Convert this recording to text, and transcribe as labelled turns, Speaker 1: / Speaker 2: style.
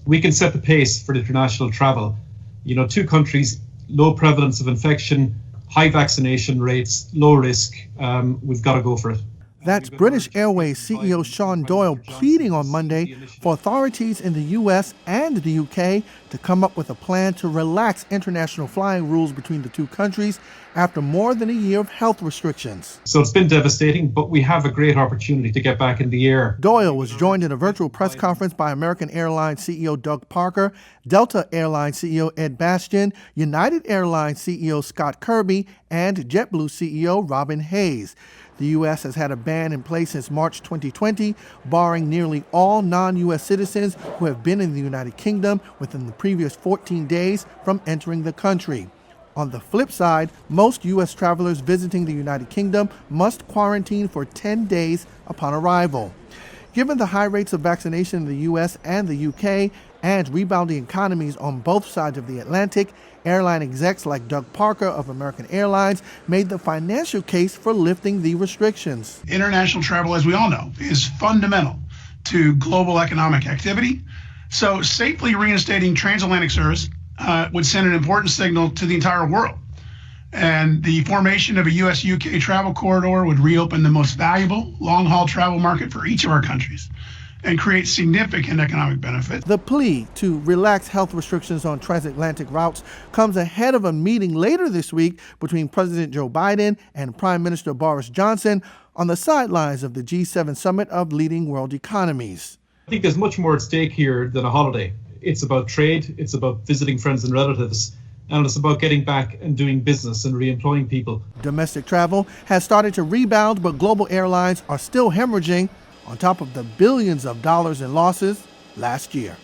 Speaker 1: We can set the pace for international travel. Two countries, low prevalence of infection, high vaccination rates, low risk. We've got to go for it.
Speaker 2: That's British Airways CEO Sean Doyle pleading on Monday for authorities in the U.S. and the U.K. to come up with a plan to relax international flying rules between the two countries after more than a year of health restrictions.
Speaker 1: So it's been devastating, but we have a great opportunity to get back in the air.
Speaker 2: Doyle was joined in a virtual press conference by American Airlines CEO Doug Parker, Delta Airlines CEO Ed Bastian, United Airlines CEO Scott Kirby, and JetBlue CEO Robin Hayes. The U.S. has had a ban in place since March 2020, barring nearly all non-U.S. citizens who have been in the United Kingdom within the previous 14 days from entering the country. On the flip side, most U.S. travelers visiting the United Kingdom must quarantine for 10 days upon arrival. Given the high rates of vaccination in the U.S. and the U.K. and rebounding economies on both sides of the Atlantic, airline execs like Doug Parker of American Airlines made the financial case for lifting the restrictions.
Speaker 3: International travel, as we all know, is fundamental to global economic activity. So safely reinstating transatlantic service would send an important signal to the entire world. And the formation of a U.S.-UK travel corridor would reopen the most valuable long-haul travel market for each of our countries and create significant economic benefit.
Speaker 2: The plea to relax health restrictions on transatlantic routes comes ahead of a meeting later this week between President Joe Biden and Prime Minister Boris Johnson on the sidelines of the G7 summit of leading world economies.
Speaker 1: I think there's much more at stake here than a holiday. It's about trade, it's about visiting friends and relatives, and it's about getting back and doing business and re-employing people.
Speaker 2: Domestic travel has started to rebound, but global airlines are still hemorrhaging on top of the billions of dollars in losses last year.